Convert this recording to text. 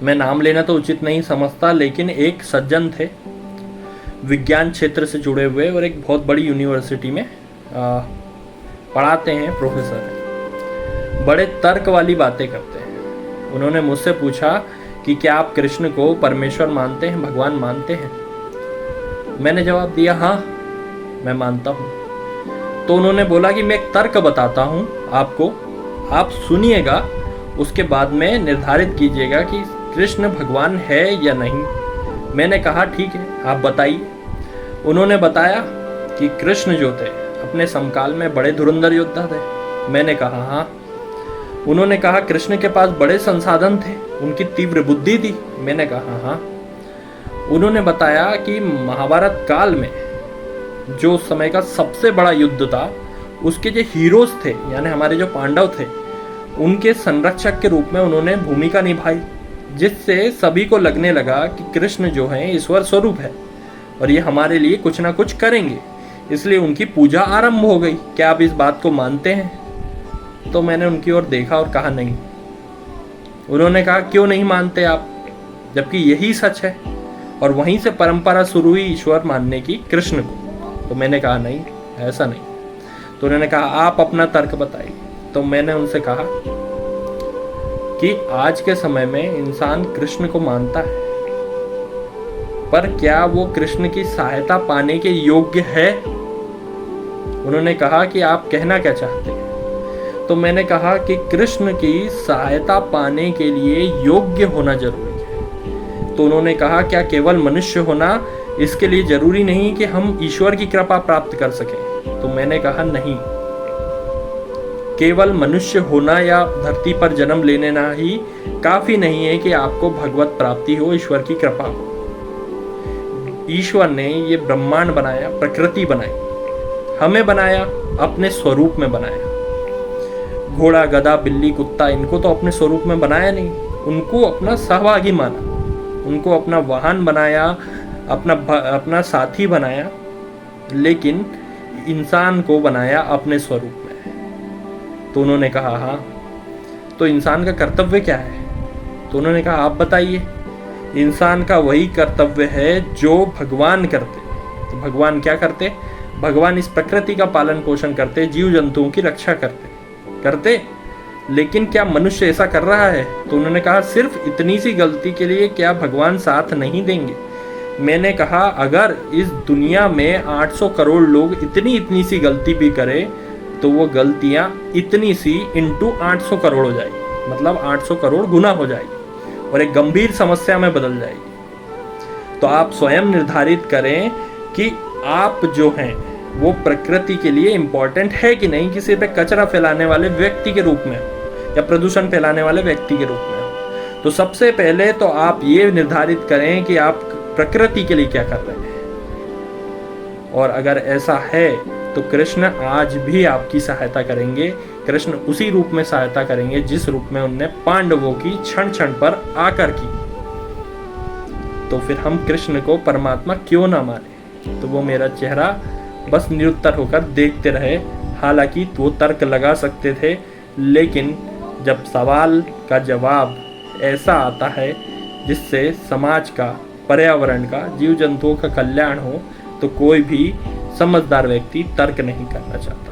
मैं नाम लेना तो उचित नहीं समझता, लेकिन एक सज्जन थे, विज्ञान क्षेत्र से जुड़े हुए और एक बहुत बड़ी यूनिवर्सिटी में पढ़ाते हैं, प्रोफेसर हैं, बड़े तर्क वाली बातें करते हैं। उन्होंने मुझसे पूछा कि क्या आप कृष्ण को परमेश्वर मानते हैं, भगवान मानते हैं? मैंने जवाब दिया हाँ, मैं मानता हूँ। तो उन्होंने बोला कि मैं एक तर्क बताता हूँ आपको, आप सुनिएगा, उसके बाद में निर्धारित कीजिएगा कि कृष्ण भगवान है या नहीं। मैंने कहा ठीक है, आप बताइए। उन्होंने बताया कि कृष्ण जो थे अपने समकाल में बड़े धुरंधर योद्धा थे। मैंने कहा हाँ। उन्होंने कहा कृष्ण के पास बड़े संसाधन थे, उनकी तीव्र बुद्धि थी। मैंने कहा हाँ। उन्होंने बताया कि महाभारत काल में जो उस समय का सबसे बड़ा युद्ध था, उसके जो हीरोज थे यानी हमारे जो पांडव थे, उनके संरक्षक के रूप में उन्होंने भूमिका निभाई, जिससे सभी को लगने लगा कि कृष्ण जो है ईश्वर स्वरूप है और ये हमारे लिए कुछ ना कुछ करेंगे, इसलिए उनकी पूजा आरंभ हो गई। क्या आप इस बात को मानते हैं? तो मैंने उनकी ओर देखा और कहा नहीं। उन्होंने कहा क्यों नहीं मानते आप, जबकि यही सच है और वहीं से परंपरा शुरू हुई ईश्वर मानने की कृष्ण को। तो मैंने कहा नहीं, ऐसा नहीं। तो उन्होंने कहा आप अपना तर्क बताइए। तो मैंने उनसे कहा कि आज के समय में इंसान कृष्ण को मानता है, पर क्या वो कृष्ण की सहायता पाने के योग्य है? उन्होंने कहा कि आप कहना क्या चाहते हैं? तो मैंने कहा कि कृष्ण की सहायता पाने के लिए योग्य होना जरूरी है। तो उन्होंने कहा क्या केवल मनुष्य होना इसके लिए जरूरी नहीं कि हम ईश्वर की कृपा प्राप्त कर सकें? तो मैंने कहा नहीं, केवल मनुष्य होना या धरती पर जन्म लेना ही काफी नहीं है कि आपको भगवत प्राप्ति हो, ईश्वर की कृपा हो। ईश्वर ने ये ब्रह्मांड बनाया, प्रकृति बनाई, हमें बनाया, अपने स्वरूप में बनाया। घोड़ा, गधा, बिल्ली, कुत्ता, इनको तो अपने स्वरूप में बनाया नहीं, उनको अपना सहभागी माना, उनको अपना वाहन बनाया, अपना साथी बनाया, लेकिन इंसान को बनाया अपने स्वरूप में। तो उन्होंने कहा हाँ, तो इंसान का कर्तव्य क्या है? तो उन्होंने कहा आप बताइए। इंसान का वही कर्तव्य है जो भगवान करते। तो भगवान क्या करते? भगवान इस प्रकृति का पालन पोषण करते, जीव जंतुओं की रक्षा करते। लेकिन क्या मनुष्य ऐसा कर रहा है? तो उन्होंने कहा सिर्फ इतनी सी गलती के लिए क्या भगवान साथ नहीं देंगे? मैंने कहा अगर इस दुनिया में 800 करोड़ लोग इतनी सी गलती भी करें तो वो गलतियां इतनी सी इंटू 800 करोड़ हो जाएगी, मतलब 800 करोड़ गुना हो जाएगी और एक गंभीर समस्या में बदल जाएगी। तो आप स्वयं निर्धारित करें कि आप जो हैं वो प्रकृति के लिए इम्पोर्टेंट है कि नहीं, कि सिर्फ एक कचरा फैलाने वाले व्यक्ति के रूप में या प्रदूषण फैलाने वाले व्यक्ति के रूप में। तो सबसे पहले तो आप ये निर्धारित करें कि आप प्रकृति के लिए क्या कर रहे हैं, और अगर ऐसा है तो कृष्ण आज भी आपकी सहायता करेंगे। कृष्ण उसी रूप में सहायता करेंगे जिस रूप में उनने पांडवों की क्षण क्षण पर आकर की। तो फिर हम कृष्ण को परमात्मा क्यों ना माने? तो वो मेरा चेहरा बस निरुत्तर होकर देखते रहे। हालांकि वो तर्क लगा सकते थे, लेकिन जब सवाल का जवाब ऐसा आता है जिससे समाज का, पर्यावरण का, जीव जंतुओं का कल्याण हो, तो कोई भी समझदार व्यक्ति तर्क नहीं करना चाहता।